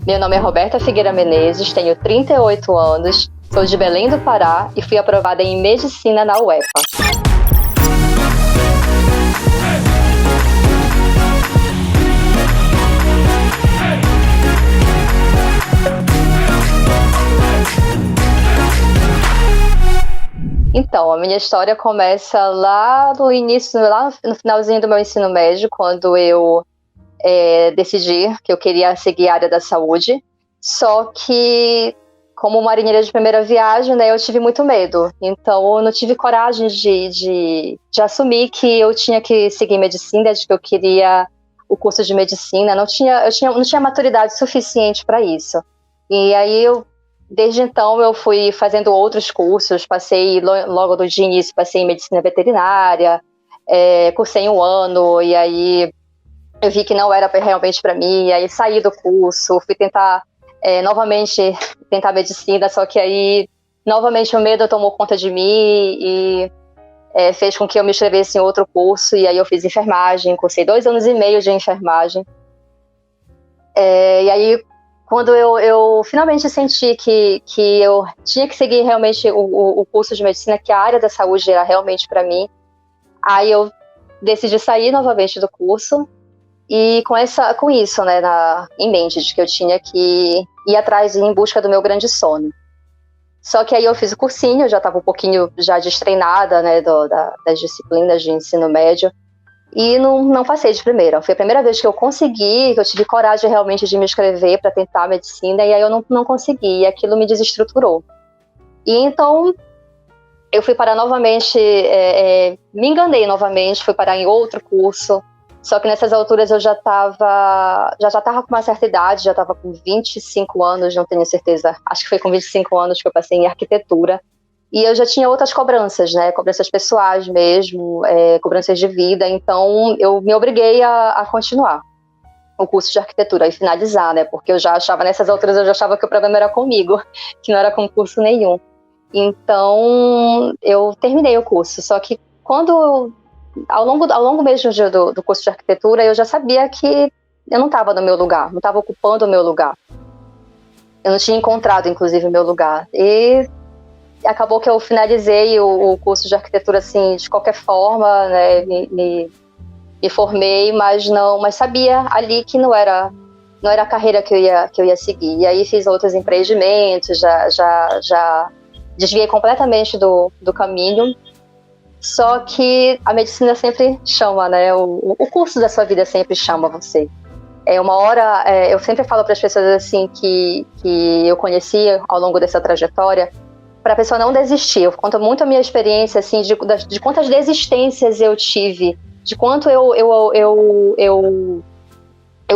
Meu nome é Roberta Figueira Menezes, tenho 38 anos, sou de Belém do Pará e fui aprovada em Medicina na UEPA. Então, a minha história começa lá no início, lá no finalzinho do meu ensino médio, quando eu decidi que eu queria seguir a área da saúde. Só que, como marinheira de primeira viagem, né, eu tive muito medo. Então, eu não tive coragem de assumir que eu tinha que seguir medicina, de que eu queria o curso de medicina. Não tinha maturidade suficiente para isso. E aí, desde então, eu fui fazendo outros cursos. Passei, logo de início, passei em medicina veterinária, cursei 1 ano, e aí eu vi que não era realmente para mim, aí saí do curso, fui tentar novamente tentar medicina, só que aí novamente o medo tomou conta de mim e fez com que eu me inscrevesse em outro curso, e aí eu fiz enfermagem, cursei 2 anos e meio de enfermagem. E aí, quando eu finalmente senti que eu tinha que seguir realmente o curso de medicina, que a área da saúde era realmente para mim, aí eu decidi sair novamente do curso. E com isso, né, em mente, de que eu tinha que ir atrás e ir em busca do meu grande sonho. Só que aí eu fiz o cursinho, eu já estava um pouquinho já destreinada, né, das disciplinas de ensino médio, e não passei de primeira. Foi a primeira vez que eu consegui, que eu tive coragem realmente de me inscrever para tentar a medicina, e aí eu não consegui, e aquilo me desestruturou. E então eu fui parar novamente, me enganei novamente, fui parar em outro curso. Só que nessas alturas eu já estava com uma certa idade, já estava com 25 anos, não tenho certeza, acho que foi com 25 anos que eu passei em arquitetura. E eu já tinha outras cobranças, né, cobranças pessoais mesmo, cobranças de vida, então eu me obriguei a continuar o curso de arquitetura e finalizar, né, porque nessas alturas eu já achava que o problema era comigo, que não era com curso nenhum. Então eu terminei o curso, só que ao longo mesmo do curso de arquitetura, eu já sabia que eu não estava no meu lugar, não estava ocupando o meu lugar. Eu não tinha encontrado, inclusive, o meu lugar. E acabou que eu finalizei o curso de arquitetura, assim, de qualquer forma, né, me formei, mas sabia ali que não era a carreira que eu ia seguir. E aí fiz outros empreendimentos, já desviei completamente do caminho. Só que a medicina sempre chama, né? O curso da sua vida sempre chama você. Uma hora, eu sempre falo para as pessoas assim que eu conheci ao longo dessa trajetória, para a pessoa não desistir. Eu conto muito a minha experiência assim de quantas desistências eu tive, de quanto eu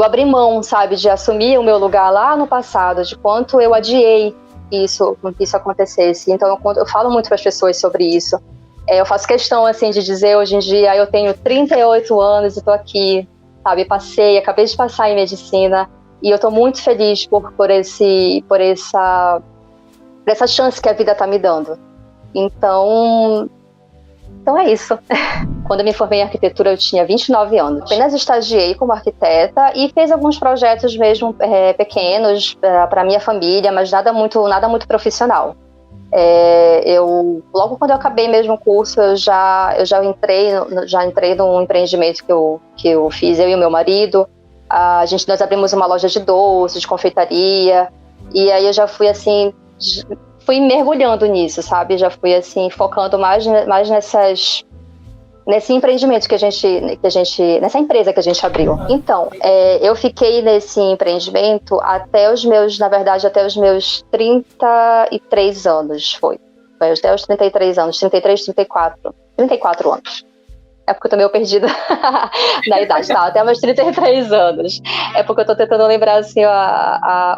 abri mão, sabe, de assumir o meu lugar lá no passado, de quanto eu adiei que isso acontecesse. Então eu falo muito para as pessoas sobre isso. Eu faço questão, assim, de dizer, hoje em dia, eu tenho 38 anos e estou aqui, sabe, acabei de passar em medicina, e eu estou muito feliz por essa chance que a vida está me dando. Então é isso. Quando eu me formei em arquitetura, eu tinha 29 anos. Apenas estagiei como arquiteta e fiz alguns projetos mesmo pequenos para a minha família, mas nada muito profissional. Logo quando eu acabei mesmo o curso, eu já entrei num empreendimento que eu fiz, eu e o meu marido. Nós abrimos uma loja de doces, de confeitaria, e aí eu já fui assim, fui mergulhando nisso, sabe? Já fui assim, focando mais nesse empreendimento nessa empresa que a gente abriu. Então, eu fiquei nesse empreendimento até os meus 33 anos, foi até os 33 anos, 34 anos. É porque eu tô meio perdida na idade, tá? Até meus 33 anos. É porque eu tô tentando lembrar, assim,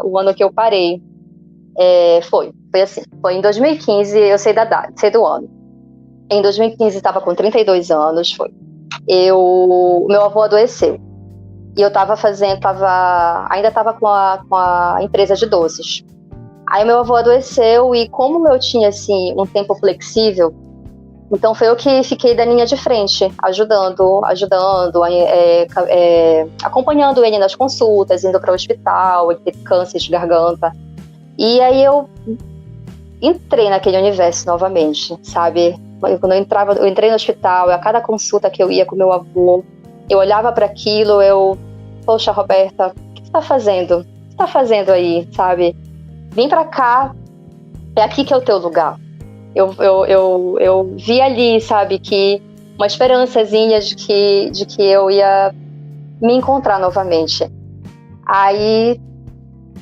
o ano que eu parei. Foi assim, foi em 2015, eu sei do ano. Em 2015, estava com 32 anos, o meu avô adoeceu. E eu ainda estava com a empresa de doces. Aí meu avô adoeceu e como eu tinha, assim, um tempo flexível, Então foi eu que fiquei da linha de frente, ajudando, acompanhando ele nas consultas, indo para o hospital, ele teve câncer de garganta. E aí eu entrei naquele universo novamente, sabe? Quando eu entrei no hospital, a cada consulta que eu ia com meu avô, eu olhava para aquilo, poxa, Roberta, o que você está fazendo? O que você está fazendo aí, sabe? Vem para cá, é aqui que é o teu lugar. Eu vi ali, sabe, que uma esperançazinha de que eu ia me encontrar novamente. Aí,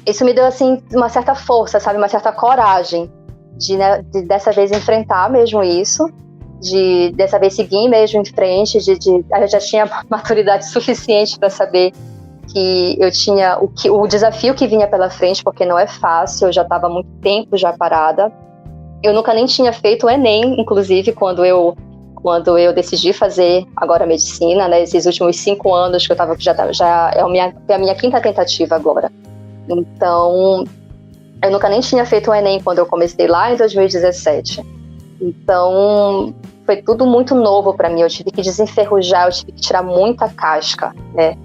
isso me deu, assim, uma certa força, sabe, uma certa coragem de dessa vez enfrentar mesmo isso, de dessa vez seguir mesmo em frente, eu já tinha maturidade suficiente para saber que eu tinha o desafio que vinha pela frente, porque não é fácil, eu já estava há muito tempo já parada. Eu nunca nem tinha feito o Enem, inclusive, quando eu decidi fazer agora medicina, né? Esses últimos 5 anos que eu estava, já é a minha quinta tentativa agora. Então, eu nunca nem tinha feito o Enem quando eu comecei lá em 2017. Então, foi tudo muito novo para mim. Eu tive que desenferrujar, eu tive que tirar muita casca, né?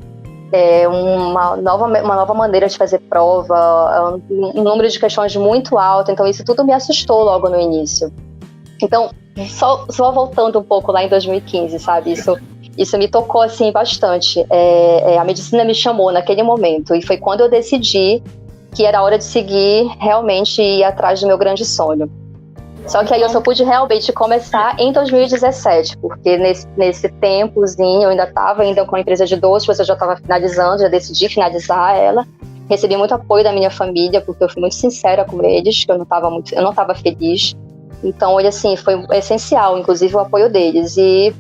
Uma nova maneira de fazer prova, um número de questões muito alto, então isso tudo me assustou logo no início. Então, só voltando um pouco lá em 2015, sabe, isso me tocou assim bastante. A medicina me chamou naquele momento, e foi quando eu decidi que era hora de seguir realmente e ir atrás do meu grande sonho. Só que aí eu só pude realmente começar em 2017, porque nesse tempozinho eu ainda estava com a empresa de doces, eu já estava finalizando, já decidi finalizar ela. Recebi muito apoio da minha família, porque eu fui muito sincera com eles, que eu não estava feliz. Então, assim, foi essencial, inclusive, o apoio deles. E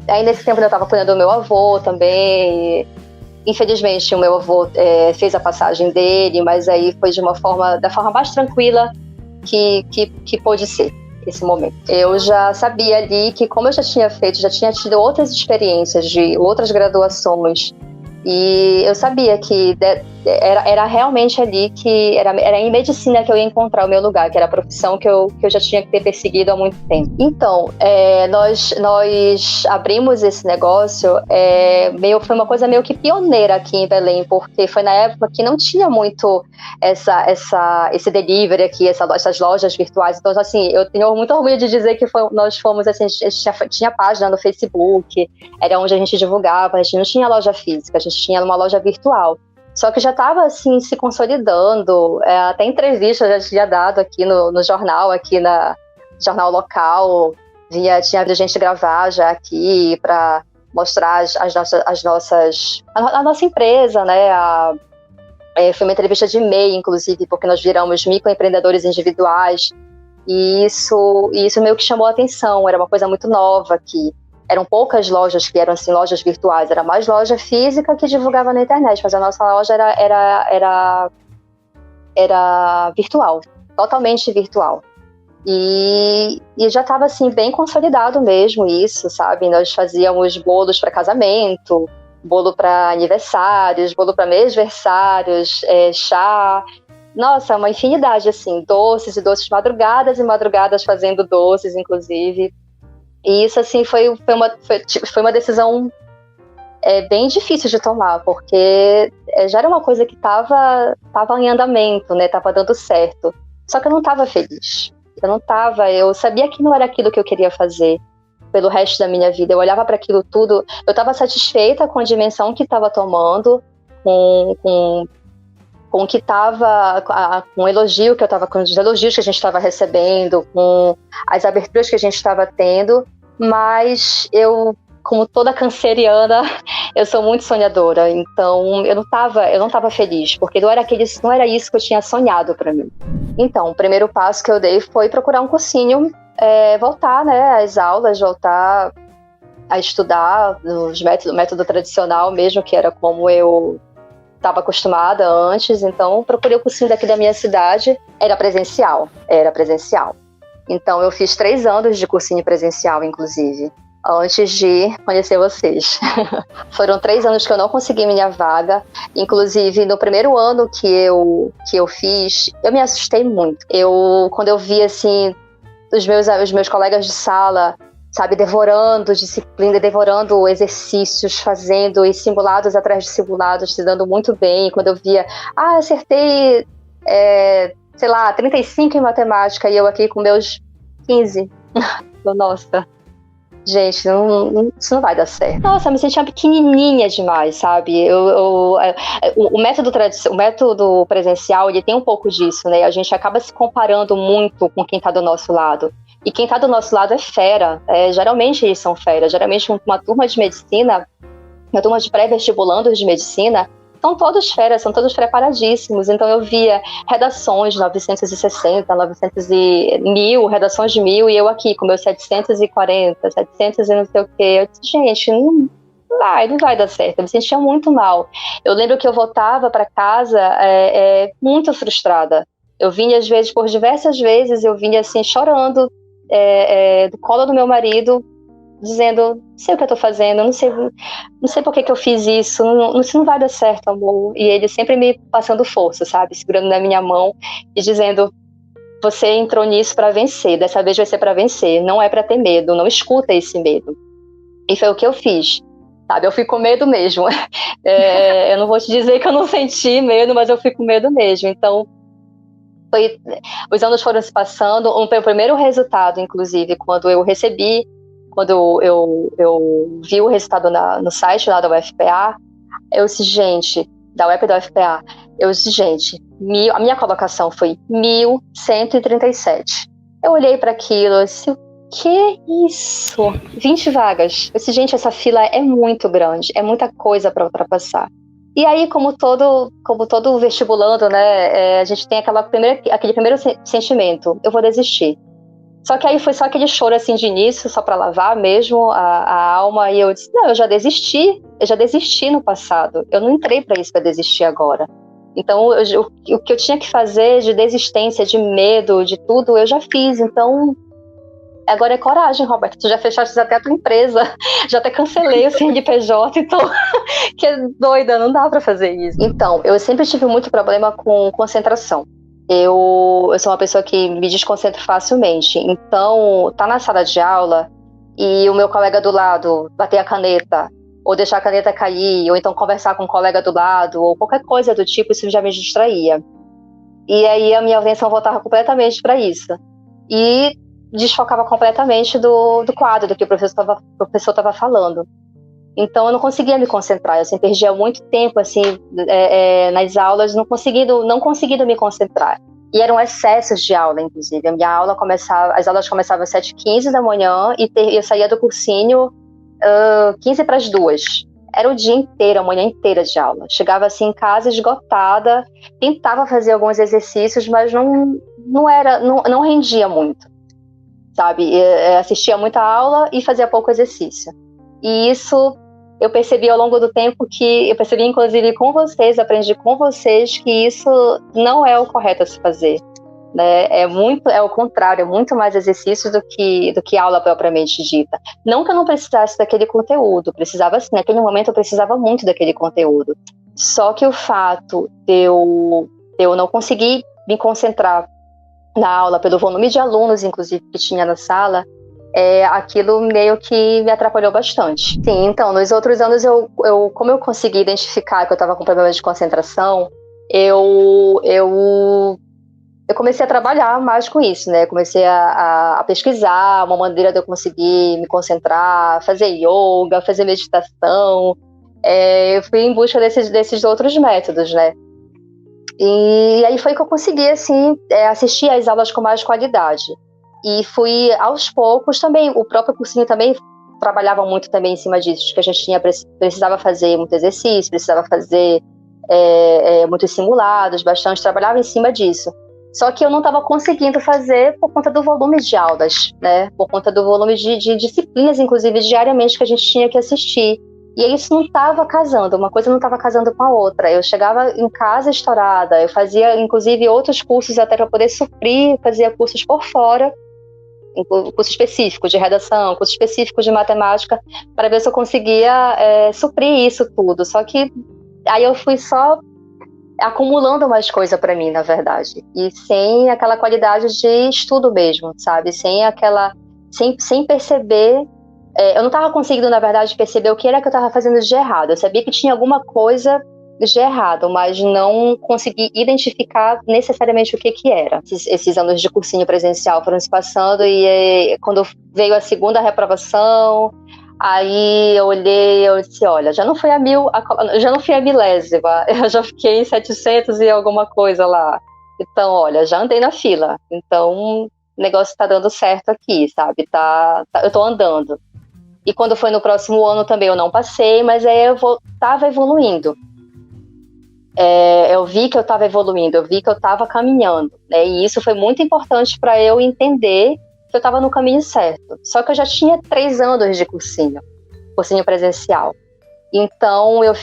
aí nesse tempo eu estava cuidando do meu avô também. Infelizmente, o meu avô fez a passagem dele, mas aí foi da forma mais tranquila que pôde ser esse momento. Eu já sabia ali que, como eu já tinha tido outras experiências de outras graduações, e eu sabia que era realmente ali que era em medicina que eu ia encontrar o meu lugar, que era a profissão que eu já tinha que ter perseguido há muito tempo. Então, nós abrimos esse negócio, foi uma coisa meio que pioneira aqui em Belém, porque foi na época que não tinha muito esse delivery aqui, essas lojas virtuais. Então, assim, eu tenho muito orgulho de dizer que nós fomos, assim, a gente tinha página no Facebook, era onde a gente divulgava, a gente não tinha loja física, a gente tinha uma loja virtual. Só que já estava, assim, se consolidando, até entrevista eu já tinha dado aqui no jornal, aqui no jornal local, tinha gente gravar já aqui para mostrar a nossa empresa, né? Foi uma entrevista de MEI, inclusive, porque nós viramos microempreendedores individuais, e isso meio que chamou a atenção, era uma coisa muito nova aqui. Eram poucas lojas que eram, assim, lojas virtuais, era mais loja física que divulgava na internet, mas a nossa loja era virtual, totalmente virtual. E já estava, assim, bem consolidado mesmo isso, sabe? Nós fazíamos bolos para casamento, bolo para aniversários, bolo para mêsversários, chá. Nossa, uma infinidade, assim, doces e doces, madrugadas e madrugadas fazendo doces, inclusive. E isso, assim, foi uma decisão bem difícil de tomar, porque já era uma coisa que estava em andamento, né? Estava dando certo. Só que eu não estava feliz. Eu sabia que não era aquilo que eu queria fazer pelo resto da minha vida. Eu olhava para aquilo tudo, eu estava satisfeita com a dimensão que estava tomando, com o que estava, com o elogio que eu estava, com os elogios que a gente estava recebendo, com as aberturas que a gente estava tendo, mas eu, como toda canceriana, eu sou muito sonhadora, então eu não estava feliz, porque não era isso que eu tinha sonhado para mim. Então, o primeiro passo que eu dei foi procurar um cursinho, voltar, né, às aulas, voltar a estudar nos método tradicional mesmo, que era como eu estava acostumada antes. Então procurei o cursinho daqui da minha cidade, era presencial. Então eu fiz 3 anos de cursinho presencial, inclusive, antes de conhecer vocês. Foram 3 anos que eu não consegui minha vaga. Inclusive, no primeiro ano que eu fiz, eu me assustei muito. Quando eu vi, assim, os meus colegas de sala, sabe, devorando disciplina, devorando exercícios, fazendo e simulados atrás de simulados, se dando muito bem. Quando eu via, acertei, sei lá, 35 em matemática e eu aqui com meus 15. Nossa, gente, isso não vai dar certo. Nossa, eu me sentia pequenininha demais, sabe? O método presencial, ele tem um pouco disso, né? A gente acaba se comparando muito com quem está do nosso lado. E quem está do nosso lado é fera. Geralmente eles são fera. Geralmente uma turma de medicina, uma turma de pré-vestibulandos de medicina, são todos feras, são todos preparadíssimos. Então eu via redações de 960, 900 e 1000, redações de 1000, e eu aqui com meus 740, 700 e não sei o quê. Eu disse, gente, não vai dar certo. Eu me sentia muito mal. Eu lembro que eu voltava para casa muito frustrada. Eu vinha, às vezes, por diversas vezes, eu vinha assim, chorando do colo do meu marido, dizendo, não sei o que eu tô fazendo, não sei por que eu fiz isso, isso não vai dar certo, amor. E ele sempre me passando força, sabe, segurando na minha mão e dizendo, você entrou nisso para vencer, dessa vez vai ser para vencer, não é para ter medo, não escuta esse medo. E foi o que eu fiz, sabe, eu fui com medo mesmo. Eu não vou te dizer que eu não senti medo, mas eu fui com medo mesmo. Então os anos foram se passando. O primeiro resultado, inclusive, quando eu vi o resultado no site lá da UFPA, eu disse, gente, da UEP e da UFPA, eu disse, gente, a minha colocação foi 1137. Eu olhei para aquilo, eu disse, o que isso? 20 vagas. Eu disse, gente, essa fila é muito grande, é muita coisa para ultrapassar. E aí, como todo vestibulando, né, a gente tem aquele primeiro sentimento, eu vou desistir. Só que aí foi só aquele choro assim de início, só para lavar mesmo a alma, e eu disse, não, eu já desisti no passado, eu não entrei para isso, para desistir agora. Então, o que eu tinha que fazer de desistência, de medo, de tudo, eu já fiz. Então, agora é coragem, Roberto. Tu já fechaste até a tua empresa, já até cancelei o CNPJ, então, que é doida, não dá para fazer isso. Então, eu sempre tive muito problema com concentração. Eu sou uma pessoa que me desconcentro facilmente. Então, tá na sala de aula e o meu colega do lado bater a caneta, ou deixar a caneta cair, ou então conversar com o colega do lado, ou qualquer coisa do tipo, isso já me distraía. E aí a minha atenção voltava completamente para isso. E desfocava completamente do quadro, do que o professor estava falando. Então eu não conseguia me concentrar, eu sempre perdia muito tempo assim, nas aulas, não conseguindo me concentrar. E eram excessos de aula, inclusive. As aulas começavam às 7h15 da manhã e eu saía do cursinho 15 para as 2. Era o dia inteiro, a manhã inteira de aula. Chegava assim em casa esgotada, tentava fazer alguns exercícios, mas não rendia muito, sabe? Assistia muita aula e fazia pouco exercício. E isso eu percebi ao longo do tempo inclusive com vocês, aprendi com vocês que isso não é o correto a se fazer, né? É o contrário, é muito mais exercício do que aula propriamente dita. Não que eu não precisasse daquele conteúdo, precisava sim, naquele momento eu precisava muito daquele conteúdo. Só que o fato de eu não conseguir me concentrar na aula pelo volume de alunos, inclusive, que tinha na sala, aquilo meio que me atrapalhou bastante. Sim, então, nos outros anos, como eu consegui identificar que eu estava com problemas de concentração, eu comecei a trabalhar mais com isso, né? Comecei a pesquisar uma maneira de eu conseguir me concentrar, fazer yoga, fazer meditação. Eu fui em busca desses outros métodos, né? E aí foi que eu consegui, assim, assistir às aulas com mais qualidade. E fui, aos poucos, também, o próprio cursinho também trabalhava muito também em cima disso, que a gente precisava fazer muito exercício, precisava fazer muitos simulados, bastante, trabalhava em cima disso. Só que eu não estava conseguindo fazer por conta do volume de aulas, né? Por conta do volume de disciplinas, inclusive, diariamente, que a gente tinha que assistir. E aí isso não estava casando, uma coisa não estava casando com a outra. Eu chegava em casa estourada, eu fazia, inclusive, outros cursos até para poder suprir, fazia cursos por fora, curso específico de redação, curso específico de matemática, para ver se eu conseguia suprir isso tudo. Só que aí eu fui só acumulando mais coisa para mim, na verdade, e sem aquela qualidade de estudo mesmo, sabe? Sem perceber, eu não estava conseguindo, na verdade, perceber o que era que eu estava fazendo de errado. Eu sabia que tinha alguma coisa de errado, mas não consegui identificar necessariamente o que era. Esses anos de cursinho presencial foram se passando e quando veio a segunda reprovação, aí eu olhei, eu disse, olha, já não foi a milésima, eu já fiquei em 700 e alguma coisa lá. Então, olha, já andei na fila. Então, o negócio tá dando certo aqui, sabe? Eu tô andando. E quando foi no próximo ano também eu não passei, mas aí tava evoluindo. Eu vi que eu estava evoluindo, eu vi que eu estava caminhando, né? E isso foi muito importante para eu entender que eu estava no caminho certo. Só que eu já tinha 3 anos de cursinho presencial. Então eu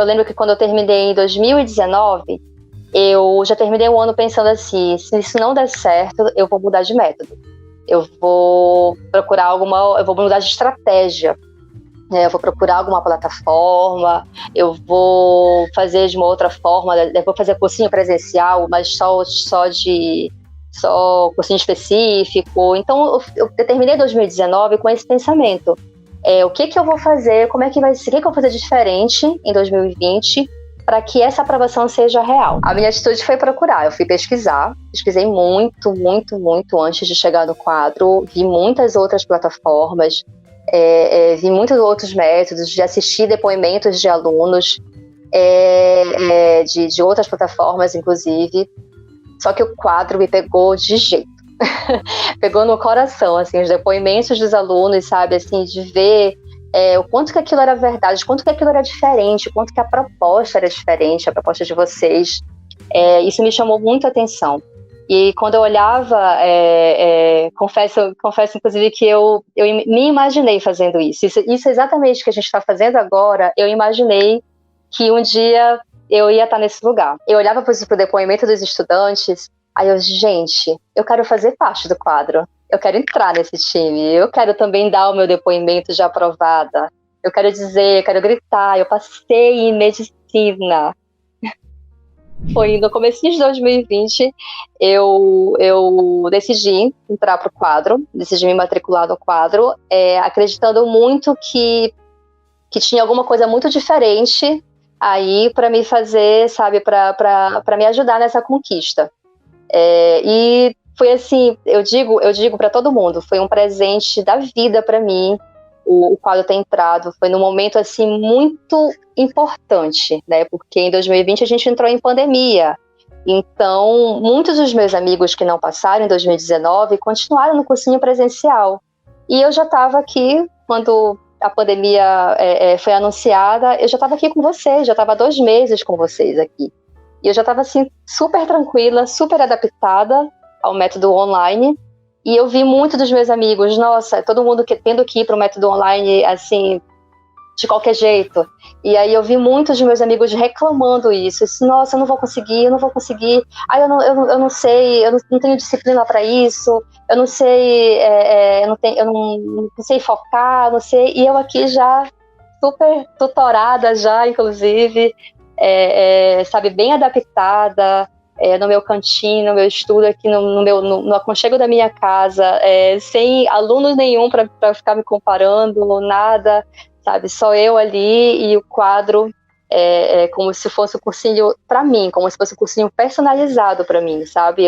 lembro que quando eu terminei em 2019, eu já terminei o ano pensando assim, se isso não der certo, eu vou mudar de método. Eu vou mudar de estratégia. Eu vou procurar alguma plataforma, eu vou fazer de uma outra forma, eu vou fazer cursinho presencial, mas só cursinho específico. Então, eu terminei 2019 com esse pensamento. O que eu vou fazer, como é que vai ser, o que eu vou fazer diferente em 2020 para que essa aprovação seja real? A minha atitude foi procurar, eu fui pesquisei muito, muito, muito antes de chegar no quadro, vi muitas outras plataformas, vi muitos outros métodos, de assistir depoimentos de alunos, de outras plataformas, inclusive. Só que o quadro me pegou de jeito. Pegou no coração, assim, os depoimentos dos alunos, sabe, assim, de ver o quanto que aquilo era verdade, quanto que aquilo era diferente, quanto que a proposta era diferente, a proposta de vocês. Isso me chamou muito a atenção. E quando eu olhava, confesso inclusive que eu me imaginei fazendo isso. Isso é exatamente o que a gente está fazendo agora. Eu imaginei que um dia eu ia estar nesse lugar. Eu olhava para o depoimento dos estudantes, aí gente, eu quero fazer parte do quadro. Eu quero entrar nesse time. Eu quero também dar o meu depoimento de aprovada. Eu quero dizer, eu quero gritar, eu passei em medicina. Foi no começo de 2020, eu decidi entrar para o quadro, decidi me matricular no quadro, acreditando muito que tinha alguma coisa muito diferente aí para me fazer, sabe, para me ajudar nessa conquista. E foi assim, eu digo para todo mundo, foi um presente da vida para mim. O quadro ter entrado foi num momento assim muito importante, né? Porque em 2020 a gente entrou em pandemia. Então, muitos dos meus amigos que não passaram em 2019 continuaram no cursinho presencial. E eu já estava aqui, quando a pandemia foi anunciada, eu já estava aqui com vocês, já estava 2 meses com vocês aqui. E eu já estava assim, super tranquila, super adaptada ao método online. E eu vi muito dos meus amigos, nossa, todo mundo tendo que ir para o método online, assim, de qualquer jeito. E aí eu vi muitos dos meus amigos reclamando isso. Nossa, eu não vou conseguir. Eu não sei, eu não tenho disciplina para isso, eu não sei, eu não sei focar, não sei. E eu aqui já, super tutorada já, inclusive, sabe, bem adaptada, no meu cantinho, no meu estudo aqui no aconchego da minha casa, sem aluno nenhum para ficar me comparando, nada, sabe, só eu ali e o quadro como se fosse um cursinho para mim, como se fosse um cursinho personalizado para mim, sabe,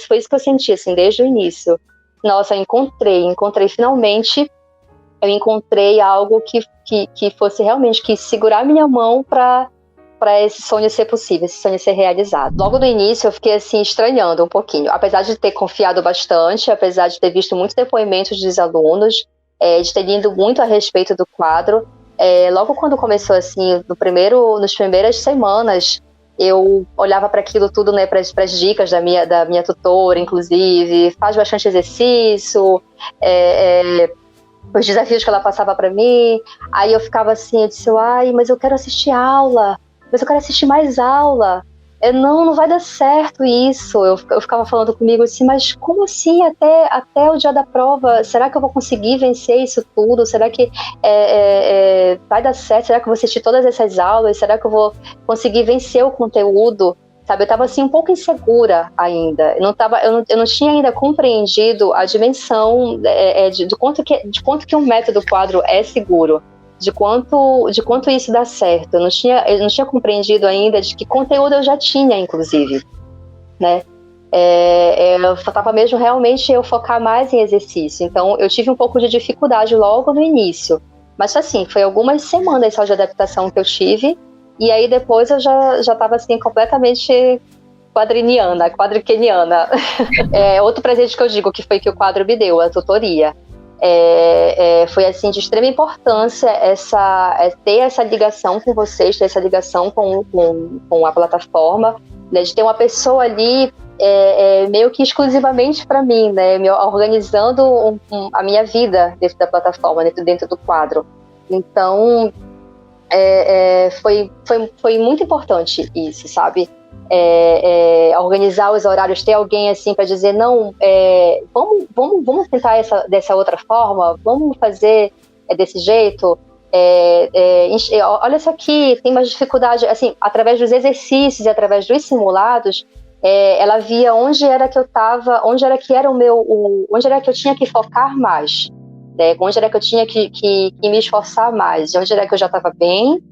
foi isso que eu senti, assim, desde o início. Nossa, encontrei finalmente, eu encontrei algo que fosse realmente, que segurar minha mão para esse sonho ser possível, esse sonho ser realizado. Logo no início eu fiquei assim estranhando um pouquinho, apesar de ter confiado bastante, apesar de ter visto muitos depoimentos dos alunos, de ter lido muito a respeito do quadro. Logo quando começou assim, nas primeiras semanas, eu olhava para aquilo tudo, né, para as dicas da minha tutora, inclusive, faz bastante exercício, os desafios que ela passava para mim. Aí eu ficava assim, eu disse, mas eu quero assistir aula, mas eu quero assistir mais aula. Não vai dar certo isso. Eu ficava falando comigo assim, mas como assim até o dia da prova? Será que eu vou conseguir vencer isso tudo? Será que vai dar certo? Será que eu vou assistir todas essas aulas? Será que eu vou conseguir vencer o conteúdo? Sabe, eu estava assim um pouco insegura ainda. Eu não tinha ainda compreendido a dimensão de quanto que um método quadro é seguro. De quanto isso dá certo. Eu não tinha compreendido ainda de que conteúdo eu já tinha, inclusive, né? Faltava mesmo realmente eu focar mais em exercício. Então, eu tive um pouco de dificuldade logo no início. Mas, assim, foi algumas semanas só de adaptação que eu tive. E aí, depois, eu já estava, assim, completamente quadriqueniana. Outro presente que eu digo que foi que o quadro me deu, a tutoria. Foi assim de extrema importância ter essa ligação com vocês, ter essa ligação com a plataforma, né, de ter uma pessoa ali meio que exclusivamente para mim, né, organizando a minha vida dentro da plataforma, dentro do quadro. Então foi muito importante isso, sabe? Organizar os horários, ter alguém assim para dizer não, vamos tentar dessa outra forma, vamos fazer desse jeito. Olha isso aqui, tem mais dificuldade, assim, através dos exercícios e através dos simulados, ela via onde era que eu estava, onde era que eu tinha que focar mais, né? Onde era que eu tinha que me esforçar mais, onde era que eu já estava bem.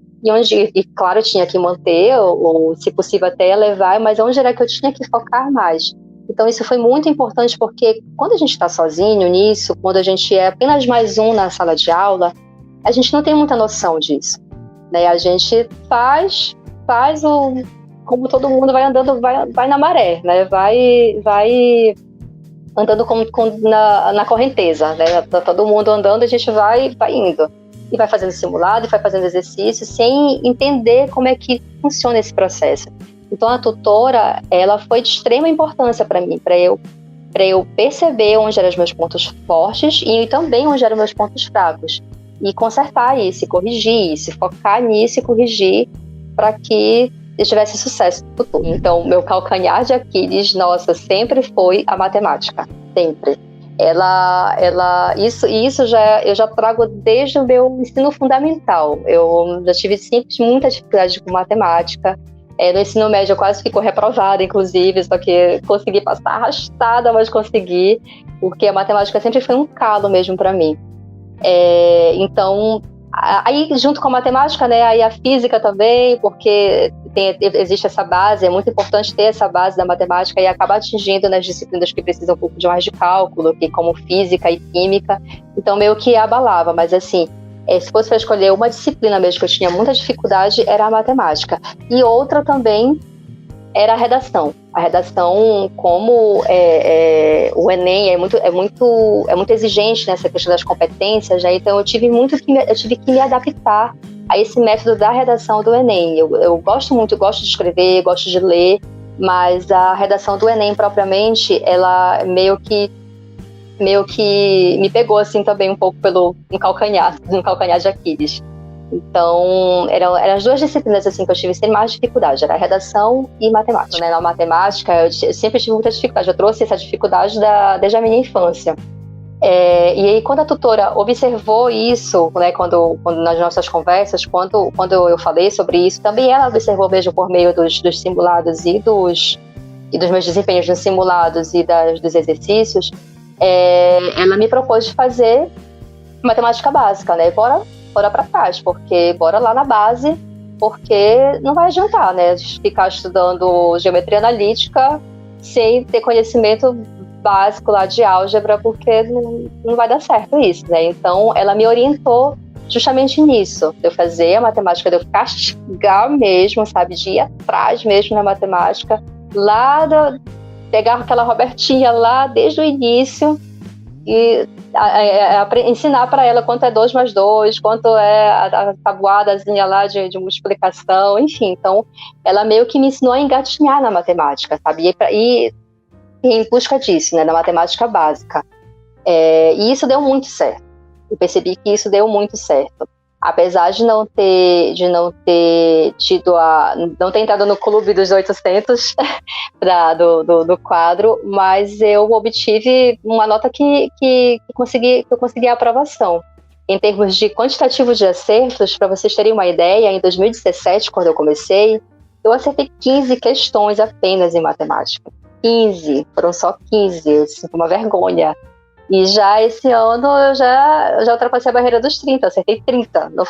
E claro, eu tinha que manter, ou se possível até elevar, mas onde era que eu tinha que focar mais. Então isso foi muito importante, porque quando a gente está sozinho nisso, quando a gente é apenas mais um na sala de aula, a gente não tem muita noção disso, né? A gente faz como todo mundo vai andando, vai na maré, né? Vai andando na correnteza, né? Tá todo mundo andando, a gente vai indo. E vai fazendo simulado, e vai fazendo exercício, sem entender como é que funciona esse processo. Então, a tutora, ela foi de extrema importância para mim, para eu perceber onde eram os meus pontos fortes e também onde eram os meus pontos fracos. E consertar isso, e corrigir isso, focar nisso e corrigir para que eu tivesse sucesso no futuro. Então, meu calcanhar de Aquiles, nossa, sempre foi a matemática, sempre. Isso eu já trago desde o meu ensino fundamental. Eu já tive sempre muita dificuldade com matemática. No ensino médio eu quase fico reprovada, inclusive, só que consegui passar arrastada, mas consegui, porque a matemática sempre foi um calo mesmo para mim. Então, aí junto com a matemática, né, aí a física também, porque existe essa base, é muito importante ter essa base da matemática e acabar atingindo nas disciplinas que precisam um pouco de mais de cálculo, que como física e química, então meio que abalava, mas assim, se fosse para escolher uma disciplina mesmo que eu tinha muita dificuldade, era a matemática. E outra também era a redação. A redação, como o Enem é muito exigente nessa questão das competências, né? Então eu tive que me adaptar a esse método da redação do Enem. Eu gosto de escrever, gosto de ler, mas a redação do Enem propriamente, ela meio que me pegou assim também um pouco no calcanhar de Aquiles. Então, eram as duas disciplinas assim, que eu tive sem mais dificuldade, era redação e matemática. Né? Na matemática, eu sempre tive muita dificuldade, eu trouxe essa dificuldade desde a minha infância. E aí, quando a tutora observou isso, né, quando nas nossas conversas, quando eu falei sobre isso, também ela observou mesmo por meio dos simulados e dos meus desempenhos nos simulados e dos exercícios, ela me propôs de fazer matemática básica, né? Bora para trás, bora lá na base, porque não vai adiantar, né? Ficar estudando geometria analítica sem ter conhecimento básico lá de álgebra, porque não vai dar certo isso, né? Então, ela me orientou justamente nisso, de eu fazer a matemática, de eu castigar mesmo, sabe? De ir atrás mesmo na matemática, pegar aquela Robertinha lá desde o início e ensinar para ela quanto é 2 mais 2, quanto é a tabuadazinha lá de multiplicação, enfim. Então, ela meio que me ensinou a engatinhar na matemática, sabe? E em busca disso, né, na matemática básica. E isso deu muito certo. Eu percebi que isso deu muito certo. Apesar de não ter tido não ter entrado no clube dos 800 do quadro, mas eu obtive uma nota que eu consegui a aprovação. Em termos de quantitativo de acertos, para vocês terem uma ideia, em 2017, quando eu comecei, eu acertei 15 questões apenas em matemática. 15, foram só 15, eu sinto uma vergonha. E já esse ano eu já ultrapassei a barreira dos 30, acertei 30. Não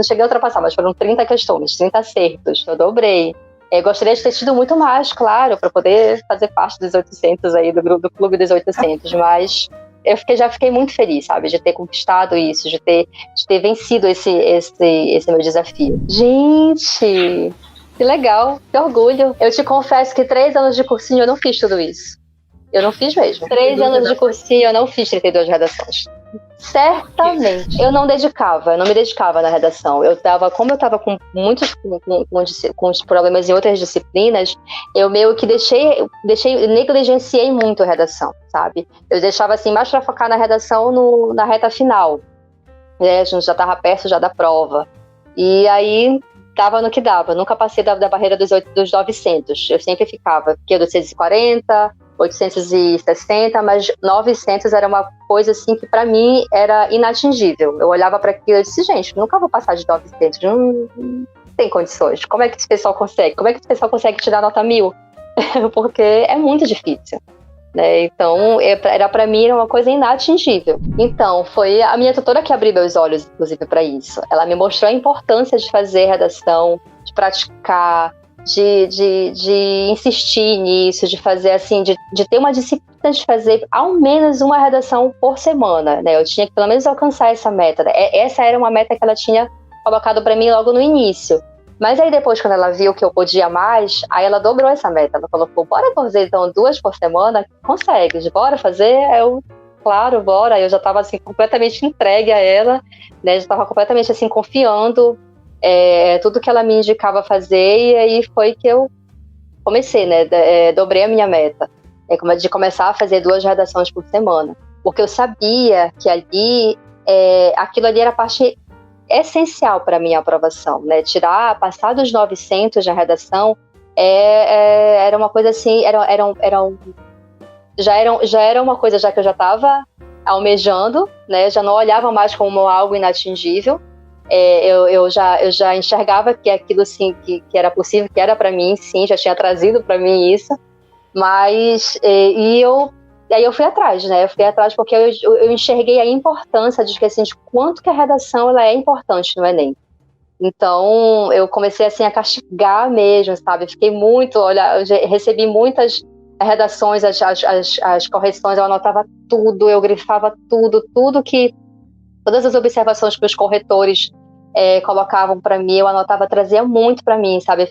cheguei a ultrapassar, mas foram 30 questões, 30 acertos, eu dobrei. Eu gostaria de ter tido muito mais, claro, para poder fazer parte dos 800 aí, do clube dos 800, mas já fiquei muito feliz, sabe, de ter conquistado isso, de ter vencido esse meu desafio. Gente, que legal, que orgulho. Eu te confesso que 3 anos de cursinho eu não fiz tudo isso. Eu não fiz mesmo. 3 anos de cursinho, eu não fiz 32 redações. Certamente. Eu não me dedicava na redação. Como eu estava com os problemas em outras disciplinas, eu meio que negligenciei muito a redação, sabe? Eu deixava assim, mais para focar na redação na reta final. A gente já estava perto já da prova. E aí, dava no que dava. Nunca passei da barreira dos 900. Eu sempre ficava, porque 840... 860, mas 900 era uma coisa assim que para mim era inatingível. Eu olhava para aquilo e disse, gente, nunca vou passar de 900, não tem condições. Como é que esse pessoal consegue? Como é que esse pessoal consegue tirar nota 1000? Porque é muito difícil, né? Então, para mim era uma coisa inatingível. Então, foi a minha tutora que abriu meus olhos, inclusive, para isso. Ela me mostrou a importância de fazer redação, de praticar, de insistir nisso, de fazer assim, de ter uma disciplina de fazer ao menos uma redação por semana, né? Eu tinha que pelo menos alcançar essa meta. Essa era uma meta que ela tinha colocado para mim logo no início. Mas aí depois, quando ela viu que eu podia mais, aí ela dobrou essa meta. Ela colocou, bora fazer então 2 por semana? Consegue, bora fazer? Eu, claro, bora. Eu já estava assim, completamente entregue a ela, né? Já estava completamente assim, confiando tudo que ela me indicava fazer, e aí foi que eu comecei, né? Dobrei a minha meta, de começar a fazer 2 redações por semana, porque eu sabia que ali, aquilo ali era a parte essencial para a minha aprovação, né? Passar dos 900 na redação era uma coisa assim, já era uma coisa já que eu já estava almejando, né? Já não olhava mais como algo inatingível. Eu já enxergava que aquilo sim, que era possível, que era para mim, sim, já tinha trazido para mim isso, mas aí eu fui atrás, né? Eu fui atrás porque eu enxerguei a importância de quanto que a redação ela é importante no Enem. Então eu comecei assim a castigar mesmo, sabe? Fiquei muito, recebi muitas redações, as correções, eu anotava tudo, eu grifava tudo todas as observações que os corretores colocavam para mim, eu anotava, trazia muito para mim, sabe?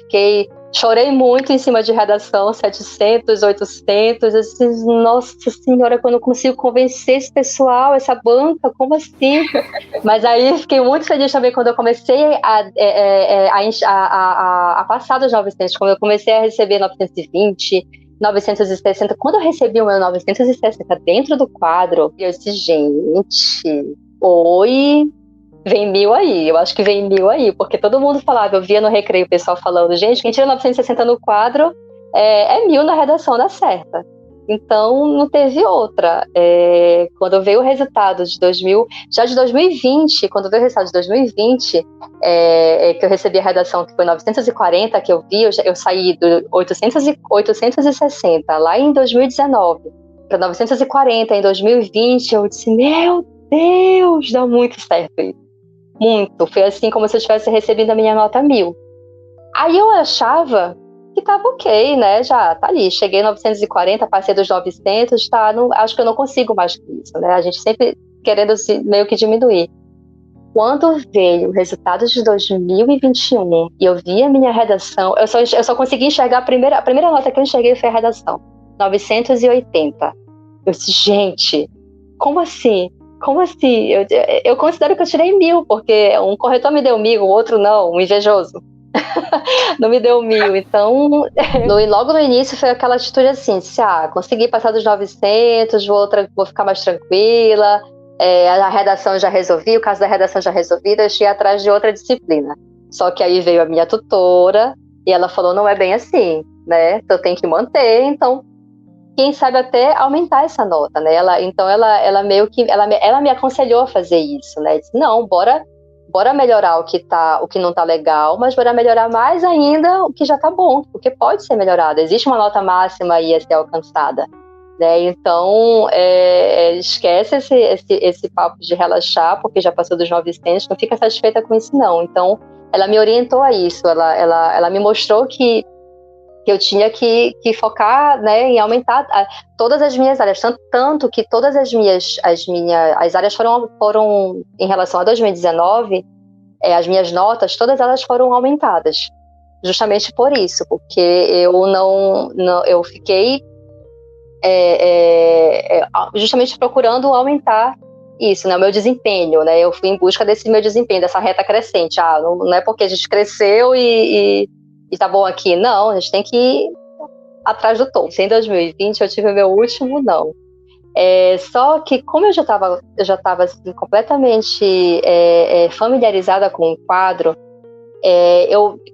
Chorei muito em cima de redação, 700, 800, assim, nossa senhora, quando eu consigo convencer esse pessoal, essa banca, como assim? Mas aí fiquei muito feliz também quando eu comecei a passar dos 900, quando eu comecei a receber 920, 960, quando eu recebi o meu 960 dentro do quadro, eu disse, gente, oi, vem 1000 aí, eu acho que vem 1000 aí, porque todo mundo falava, eu via no recreio o pessoal falando, gente, quem tira 960 no quadro é 1000 na redação, dá certa. Então não teve outra. Quando veio o resultado de 2020, quando veio o resultado de 2020, que eu recebi a redação que foi 940, que eu vi, eu saí do 860 lá em 2019 para 940 em 2020, eu disse, meu Deus, dá muito certo isso. Muito. Foi assim como se eu tivesse recebido a minha nota 1000. Aí eu achava que tava ok, né? Já tá ali. Cheguei em 940, passei dos 900, tá? Acho que eu não consigo mais que isso, né? A gente sempre querendo meio que diminuir. Quando veio o resultado de 2021 e eu vi a minha redação, eu só consegui enxergar a primeira nota que eu enxerguei foi a redação. 980. Eu disse, gente, como assim? Como assim? Eu considero que eu tirei 1000, porque um corretor me deu 1000, o outro não, um invejoso. Não me deu 1000. Então, logo no início foi aquela atitude assim, consegui passar dos 900, vou ficar mais tranquila, a redação já resolvi, o caso da redação já resolvido, eu ia atrás de outra disciplina. Só que aí veio a minha tutora e ela falou, não é bem assim, né? Tu tem que manter, então quem sabe até aumentar essa nota, né? Ela meio que ela me aconselhou a fazer isso, né? Disse, não, bora melhorar o que não tá legal, mas bora melhorar mais ainda o que já tá bom, porque pode ser melhorado. Existe uma nota máxima aí a ser alcançada, né? Então, esquece esse papo de relaxar, porque já passou dos 900, não fica satisfeita com isso, não. Então, ela me orientou a isso, ela me mostrou que eu tinha que focar, né, em aumentar todas as minhas áreas, tanto que todas as áreas foram em relação a 2019, as minhas notas, todas elas foram aumentadas, justamente por isso, porque eu fiquei justamente procurando aumentar isso, né, o meu desempenho, né, eu fui em busca desse meu desempenho, dessa reta crescente, não é porque a gente cresceu e tá bom aqui, não, a gente tem que ir atrás do topo. Em 2020 eu tive o meu último não. Só que como eu já estava assim, completamente familiarizada com o quadro,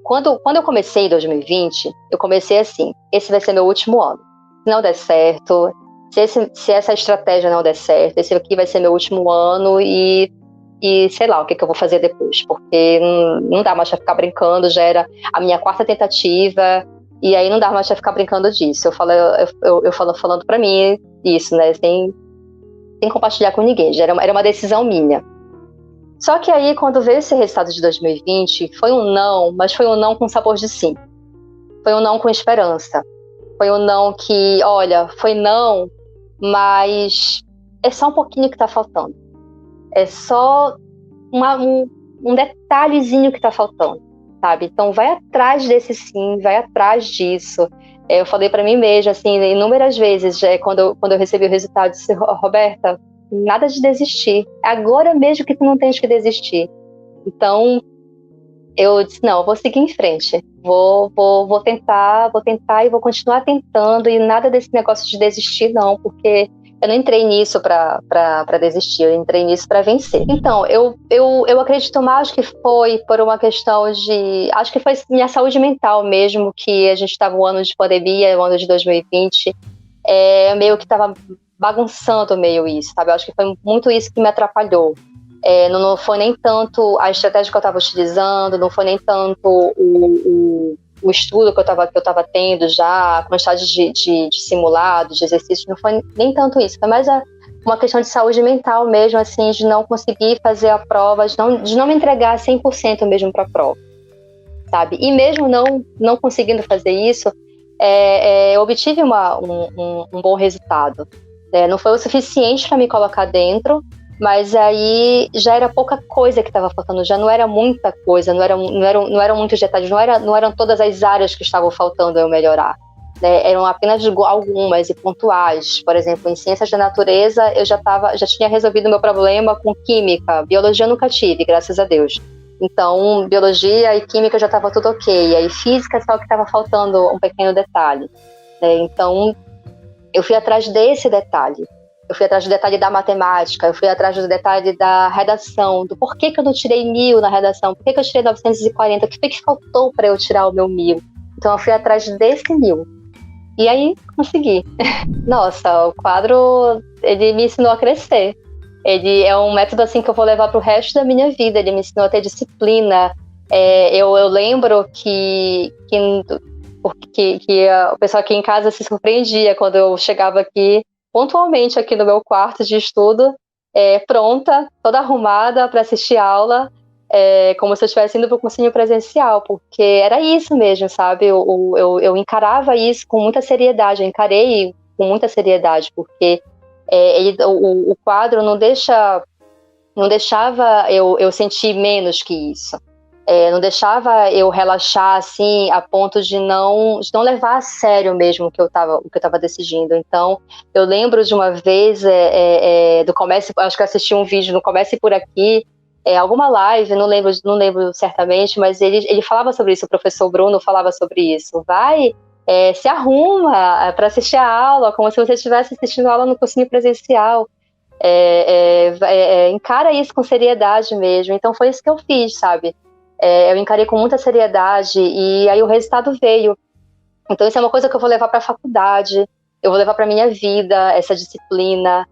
quando eu comecei em 2020, eu comecei assim, esse vai ser meu último ano. Se não der certo, se essa estratégia não der certo, esse aqui vai ser meu último ano e sei lá o que eu vou fazer depois, porque não dá mais pra ficar brincando, já era a minha 4ª tentativa, e aí não dá mais pra ficar brincando disso. Eu falando pra mim isso, né, sem compartilhar com ninguém, já era uma decisão minha. Só que aí, quando veio esse resultado de 2020, foi um não, mas foi um não com sabor de sim. Foi um não com esperança. Foi um não que, olha, foi não, mas é só um pouquinho que tá faltando. É só um detalhezinho que tá faltando, sabe? Então vai atrás desse sim, vai atrás disso. Eu falei para mim mesma, assim, inúmeras vezes, quando eu recebi o resultado, disse, Roberta, nada de desistir. É agora mesmo que tu não tens que desistir. Então, eu disse, não, eu vou seguir em frente. Vou tentar e vou continuar tentando, e nada desse negócio de desistir, não, porque eu não entrei nisso para desistir, eu entrei nisso para vencer. Então, eu acredito mais que foi por uma questão de... Acho que foi minha saúde mental mesmo, que a gente estava um ano de pandemia, o ano de 2020, meio que estava bagunçando meio isso, sabe? Eu acho que foi muito isso que me atrapalhou. Não foi nem tanto a estratégia que eu estava utilizando, não foi nem tanto o estudo que eu estava tendo já, a quantidade de simulados, de exercícios, não foi nem tanto isso, foi mais uma questão de saúde mental mesmo, assim, de não conseguir fazer a prova, de não me entregar 100% mesmo para a prova, sabe? E mesmo não conseguindo fazer isso, eu obtive um bom resultado. Não foi o suficiente para me colocar dentro, mas aí já era pouca coisa que estava faltando, já não era muita coisa, não eram muitos detalhes, não eram todas as áreas que estavam faltando eu melhorar, né? Eram apenas algumas e pontuais. Por exemplo, em ciências da natureza eu já tinha resolvido o meu problema com química, biologia eu nunca tive, graças a Deus. Então, biologia e química já estava tudo ok, e aí física só que estava faltando um pequeno detalhe, né? Então, eu fui atrás desse detalhe. Eu fui atrás do detalhe da matemática, eu fui atrás do detalhe da redação, do porquê que eu não tirei 1000 na redação, por que eu tirei 940, o que foi que faltou para eu tirar o meu 1000? Então eu fui atrás desse 1000. E aí, consegui. Nossa, o quadro, ele me ensinou a crescer. Ele é um método assim que eu vou levar para o resto da minha vida, ele me ensinou a ter disciplina. Eu lembro que o pessoal aqui em casa se surpreendia quando eu chegava aqui, pontualmente aqui no meu quarto de estudo, pronta, toda arrumada para assistir aula, como se eu estivesse indo para o cursinho presencial, porque era isso mesmo, sabe? Eu encarava isso com muita seriedade, eu encarei com muita seriedade, porque o quadro não deixava eu sentir menos que isso. Não deixava eu relaxar assim a ponto de não levar a sério mesmo o que eu estava decidindo. Então, eu lembro de uma vez do Comece, acho que eu assisti um vídeo no Comece por Aqui, alguma live, não lembro certamente, mas ele falava sobre isso, o professor Bruno falava sobre isso. Vai, se arruma para assistir a aula, como se você estivesse assistindo a aula no cursinho presencial. Encara isso com seriedade mesmo. Então foi isso que eu fiz, sabe? Eu encarei com muita seriedade e aí o resultado veio. Então isso é uma coisa que eu vou levar para a faculdade, eu vou levar para minha vida, essa disciplina,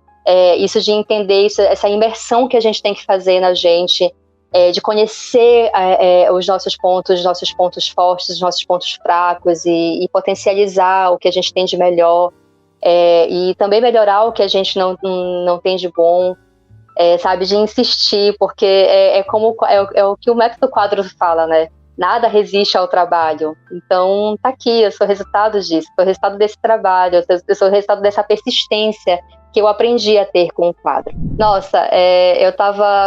isso de entender isso, essa imersão que a gente tem que fazer na gente, de conhecer os nossos pontos fortes, os nossos pontos fracos e potencializar o que a gente tem de melhor, e também melhorar o que a gente não tem de bom, sabe, de insistir, porque é o que o método Quadro fala, né? Nada resiste ao trabalho. Então, tá aqui, eu sou resultado disso, sou resultado desse trabalho, eu sou resultado dessa persistência que eu aprendi a ter com o quadro. Nossa,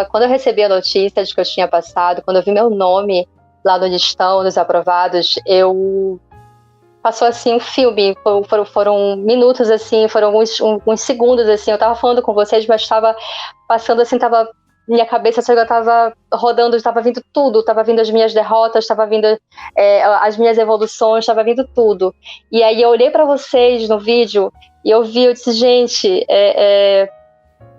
quando eu recebi a notícia de que eu tinha passado, quando eu vi meu nome lá no listão, nos aprovados, passou assim um filme, foram minutos assim, foram alguns segundos assim, eu tava falando com vocês, mas estava passando assim, minha cabeça estava rodando, estava vindo tudo, estava vindo as minhas derrotas, estava vindo as minhas evoluções, estava vindo tudo. E aí eu olhei para vocês no vídeo e eu disse, gente,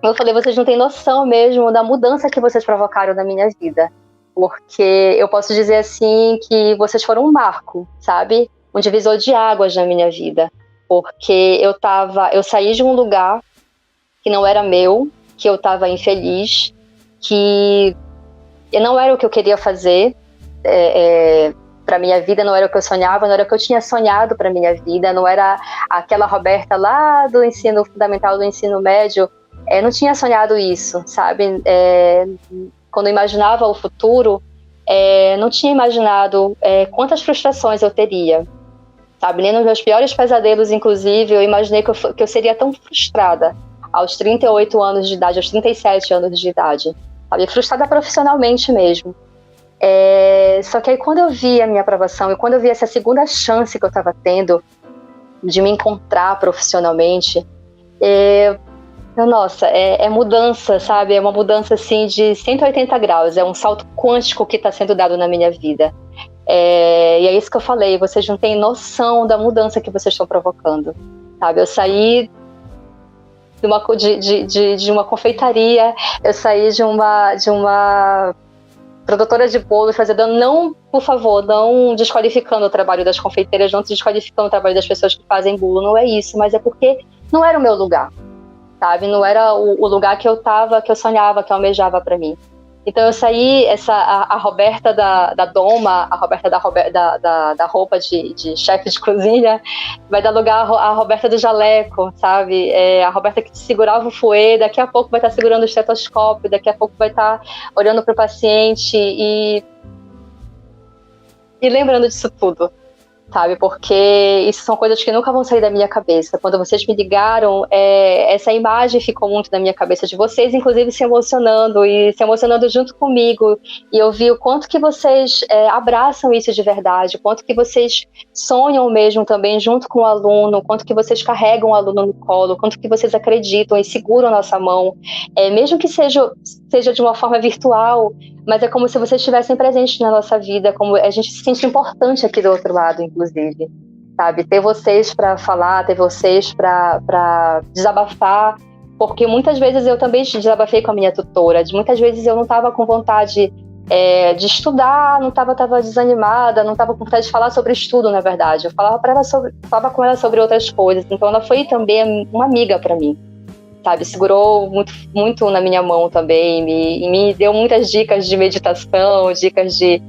eu falei, vocês não têm noção mesmo da mudança que vocês provocaram na minha vida. Porque eu posso dizer assim que vocês foram um marco, sabe? Um divisor de águas na minha vida. Porque eu saí de um lugar que não era meu, que eu estava infeliz, que não era o que eu queria fazer para minha vida, não era o que eu sonhava, não era o que eu tinha sonhado para minha vida, não era aquela Roberta lá do ensino fundamental, do ensino médio, não tinha sonhado isso, sabe? Quando eu imaginava o futuro, não tinha imaginado quantas frustrações eu teria, sabe? Nem nos meus piores pesadelos, inclusive, eu imaginei que eu seria tão frustrada aos 38 anos de idade, aos 37 anos de idade, sabe? Frustrada profissionalmente mesmo. Só que aí quando eu vi a minha aprovação e quando eu vi essa segunda chance que eu estava tendo de me encontrar profissionalmente, nossa, é mudança, sabe? É uma mudança assim de 180 graus, é um salto quântico que está sendo dado na minha vida. E é isso que eu falei, vocês não têm noção da mudança que vocês estão provocando, sabe? Eu saí de uma confeitaria, eu saí de uma produtora de bolos, não, por favor, não desqualificando o trabalho das confeiteiras, não desqualificando o trabalho das pessoas que fazem bolo, não é isso, mas é porque não era o meu lugar, sabe? Não era o lugar que eu sonhava, que eu almejava para mim. Então eu saí, a Roberta da Doma, a Roberta da roupa de chefe de cozinha, vai dar lugar à Roberta do jaleco, sabe? A Roberta que segurava o fouet, daqui a pouco vai estar segurando o estetoscópio, daqui a pouco vai estar olhando para o paciente e lembrando disso tudo, sabe? Porque isso são coisas que nunca vão sair da minha cabeça. Quando vocês me ligaram, essa imagem ficou muito na minha cabeça de vocês, inclusive se emocionando junto comigo. E eu vi o quanto que vocês abraçam isso de verdade, o quanto que vocês sonham mesmo também junto com o aluno, o quanto que vocês carregam o aluno no colo, o quanto que vocês acreditam e seguram nossa mão, mesmo que seja de uma forma virtual, mas é como se vocês estivessem presentes na nossa vida, como a gente se sente importante aqui do outro lado, inclusive, sabe? Ter vocês para falar, ter vocês para desabafar, porque muitas vezes eu também desabafei com a minha tutora, muitas vezes eu não estava com vontade de estudar, não estava desanimada, não estava com vontade de falar sobre estudo, na verdade. Eu falava com ela sobre outras coisas, então ela foi também uma amiga para mim. Sabe, segurou muito, muito na minha mão também, me deu muitas dicas de meditação, dicas de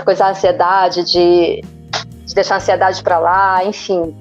coisar a ansiedade, de deixar a ansiedade para lá, enfim.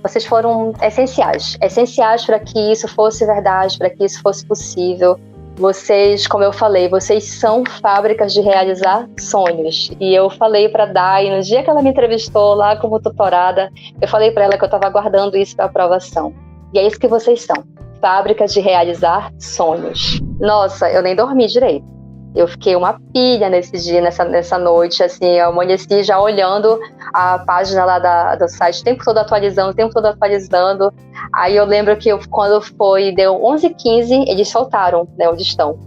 Vocês foram essenciais para que isso fosse verdade, para que isso fosse possível. Vocês, como eu falei, vocês são fábricas de realizar sonhos. E eu falei para a Dai, no dia que ela me entrevistou lá como tutorada, eu falei para ela que eu estava aguardando isso para aprovação. E é isso que vocês são, fábricas de realizar sonhos. Nossa, eu nem dormi direito. Eu fiquei uma pilha nesse dia, nessa noite, assim, eu amanheci já olhando a página lá do site, o tempo todo atualizando. Aí eu lembro que quando deu 11h15, eles soltaram, né, onde estão.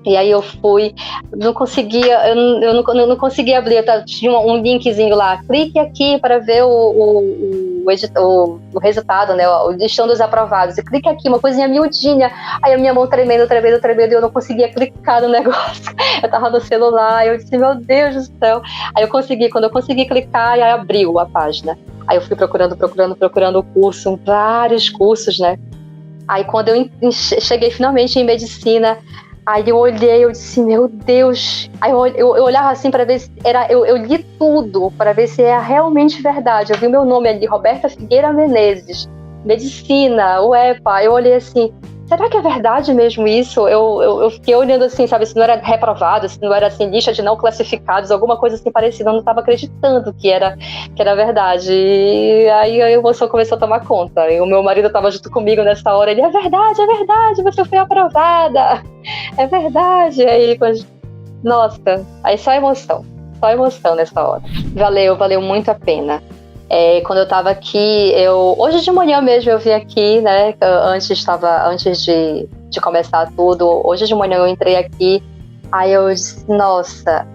E aí eu fui, não conseguia abrir, tinha um linkzinho lá, clique aqui para ver o o resultado, né? O listão dos aprovados. E clica aqui, uma coisinha miudinha. Aí a minha mão tremendo, e eu não conseguia clicar no negócio. Eu tava no celular, eu disse, meu Deus do céu. Aí quando eu consegui clicar, aí abriu a página. Aí eu fui procurando o curso, vários cursos, né? Aí quando eu cheguei finalmente em medicina, aí eu olhei, eu disse, meu Deus. Aí eu olhava assim para ver se era. Eu li tudo para ver se é realmente verdade. Eu vi meu nome ali, Roberta Figueira Menezes, medicina, UEPA. Eu olhei assim, será que é verdade mesmo isso? Eu fiquei olhando assim, sabe, se não era reprovado, se não era assim, lista de não classificados, alguma coisa assim parecida. Eu não estava acreditando que era verdade. E aí a emoção começou a tomar conta. E o meu marido estava junto comigo nessa hora. Ele, é verdade, você foi aprovada. É verdade. Aí, nossa, aí só emoção nessa hora. Valeu muito a pena. Quando eu tava aqui, hoje de manhã mesmo eu vim aqui, né? Antes de começar tudo, hoje de manhã eu entrei aqui, aí eu disse, nossa,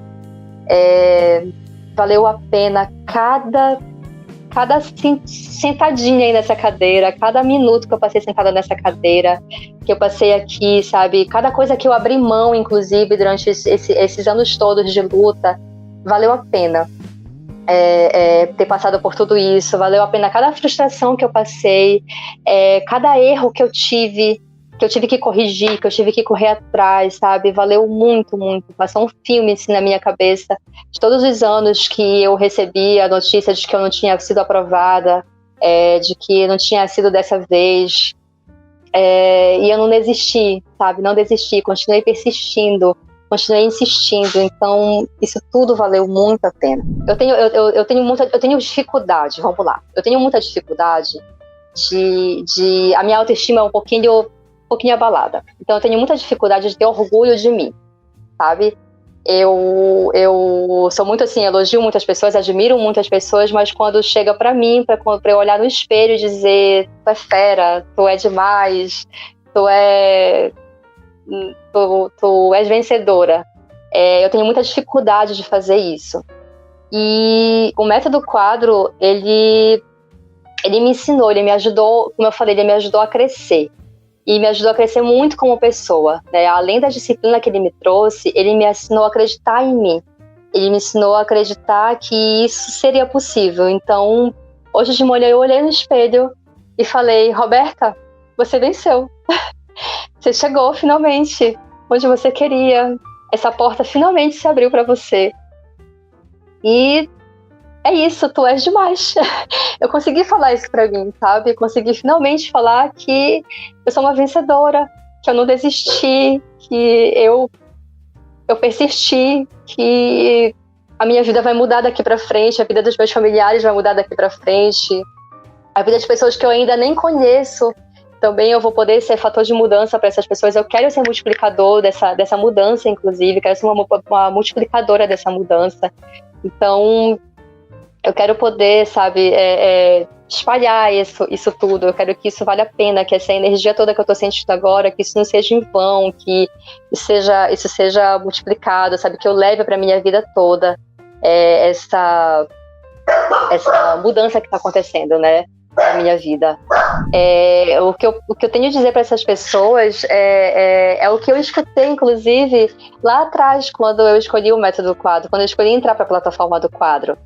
valeu a pena cada sentadinha aí nessa cadeira, cada minuto que eu passei sentada nessa cadeira, que eu passei aqui, sabe? Cada coisa que eu abri mão, inclusive, durante esses anos todos de luta, valeu a pena. Ter passado por tudo isso, valeu a pena cada frustração que eu passei, cada erro que eu tive que corrigir, que eu tive que correr atrás, sabe? Valeu muito, muito. Passou um filme assim na minha cabeça de todos os anos que eu recebi a notícia de que eu não tinha sido aprovada, de que não tinha sido dessa vez, e eu não desisti, sabe? Não desisti, continuei persistindo, continuei insistindo, então isso tudo valeu muito a pena. Eu tenho dificuldade, vamos lá. Eu tenho muita dificuldade a minha autoestima é um pouquinho abalada. Então eu tenho muita dificuldade de ter orgulho de mim, sabe? Eu sou muito assim, elogio muitas pessoas, admiro muitas pessoas, mas quando chega pra mim, pra eu olhar no espelho e dizer, tu é fera, tu é demais, tu és vencedora. Eu tenho muita dificuldade de fazer isso. E o método quadro, ele me ensinou, ele me ajudou, como eu falei, ele me ajudou a crescer. E me ajudou a crescer muito como pessoa, né? Além da disciplina que ele me trouxe, ele me ensinou a acreditar em mim. Ele me ensinou a acreditar que isso seria possível. Então, hoje de manhã eu olhei no espelho e falei, Roberta, você venceu. Você chegou finalmente onde você queria. Essa porta finalmente se abriu para você. E é isso, tu és demais. Eu consegui falar isso pra mim, sabe? Eu consegui finalmente falar que eu sou uma vencedora, que eu não desisti, que eu persisti, que a minha vida vai mudar daqui pra frente, a vida dos meus familiares vai mudar daqui pra frente, a vida das pessoas que eu ainda nem conheço, também eu vou poder ser fator de mudança para essas pessoas. Eu quero ser multiplicador dessa mudança, inclusive, quero ser uma multiplicadora dessa mudança. Então, eu quero poder, sabe, espalhar isso tudo. Eu quero que isso valha a pena, que essa energia toda que eu estou sentindo agora, que isso não seja em vão, que isso seja multiplicado, sabe, que eu leve para minha vida toda essa mudança que está acontecendo, né, na minha vida. O que eu tenho a dizer para essas pessoas é o que eu escutei, inclusive, lá atrás, quando eu escolhi o método quadro, quando eu escolhi entrar para a plataforma do quadro.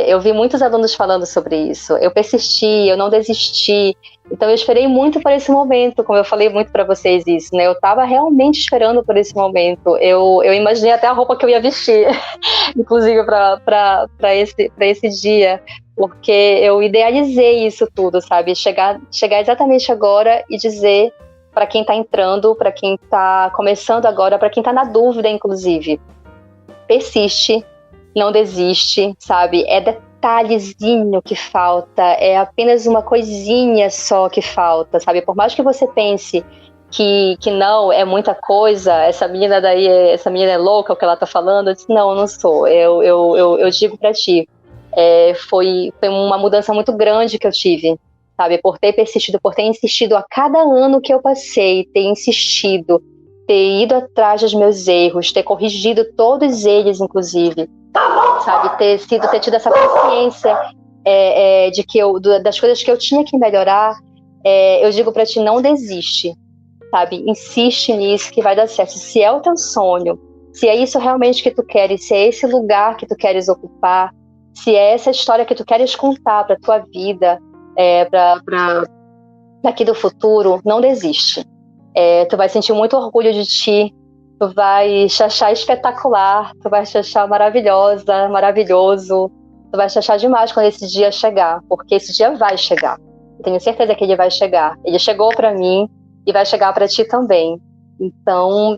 Eu vi muitos alunos falando sobre isso. Eu persisti, eu não desisti. Então eu esperei muito por esse momento, como eu falei muito para vocês isso, né? Eu estava realmente esperando por esse momento. Eu imaginei até a roupa que eu ia vestir, inclusive para esse dia, porque eu idealizei isso tudo, sabe? Chegar exatamente agora e dizer para quem está entrando, para quem está começando agora, para quem está na dúvida, inclusive, persiste. Não desiste, sabe? É detalhezinho que falta, é apenas uma coisinha só que falta, sabe? Por mais que você pense que não é muita coisa, essa menina é louca, o que ela tá falando, eu disse, não, eu não sou. Eu digo pra ti, foi uma mudança muito grande que eu tive, sabe? Por ter persistido, por ter insistido a cada ano que eu passei, ter insistido, ter ido atrás dos meus erros, ter corrigido todos eles, inclusive, sabe, ter tido essa consciência de que das coisas que eu tinha que melhorar, eu digo para ti, não desiste, sabe? Insiste nisso que vai dar certo. Se é o teu sonho, se é isso realmente que tu queres, se é esse lugar que tu queres ocupar, se é essa história que tu queres contar para tua vida, para daqui do futuro, não desiste. Tu vai sentir muito orgulho de ti, tu vai te achar espetacular, tu vai te achar maravilhosa, maravilhoso, tu vai te achar demais quando esse dia chegar, porque esse dia vai chegar. Eu tenho certeza que ele vai chegar. Ele chegou para mim e vai chegar para ti também. Então,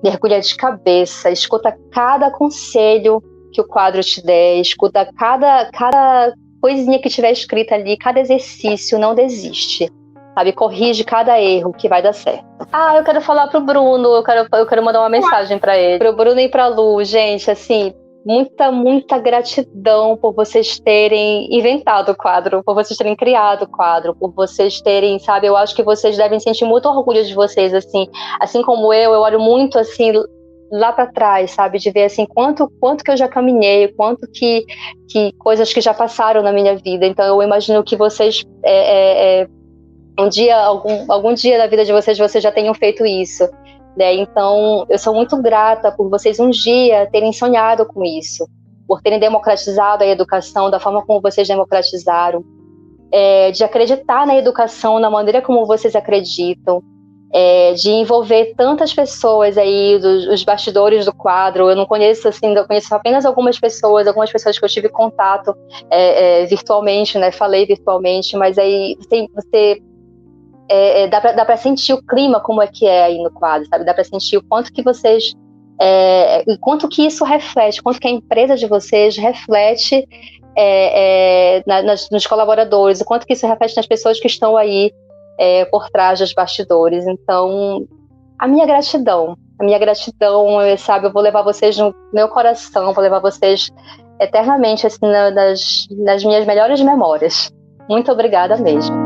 mergulha de cabeça, escuta cada conselho que o quadro te der, escuta cada coisinha que tiver escrita ali, cada exercício, não desiste, sabe? Corrige cada erro que vai dar certo. Eu quero falar pro Bruno, eu quero mandar uma mensagem para ele, pro Bruno e pra Lu, gente, assim, muita gratidão por vocês terem inventado o quadro, por vocês terem criado o quadro, por vocês terem, sabe, eu acho que vocês devem sentir muito orgulho de vocês, assim como eu olho muito, assim, lá para trás, sabe, de ver, assim, quanto que eu já caminhei, quanto que coisas que já passaram na minha vida, então eu imagino que vocês, um dia, algum dia na vida de vocês já tenham feito isso, né? Então, eu sou muito grata por vocês um dia terem sonhado com isso, por terem democratizado a educação da forma como vocês democratizaram, de acreditar na educação, na maneira como vocês acreditam, de envolver tantas pessoas aí, os bastidores do quadro. Eu não conheço, assim, eu conheço apenas algumas pessoas que eu tive contato virtualmente, né? Falei virtualmente, mas aí você dá para sentir o clima como é que é aí no quadro, sabe? Dá para sentir o quanto que vocês, e quanto que isso reflete, quanto que a empresa de vocês reflete nos colaboradores, o quanto que isso reflete nas pessoas que estão aí por trás dos bastidores. Então, a minha gratidão, sabe? Eu vou levar vocês no meu coração, vou levar vocês eternamente, assim, nas minhas melhores memórias. Muito obrigada mesmo.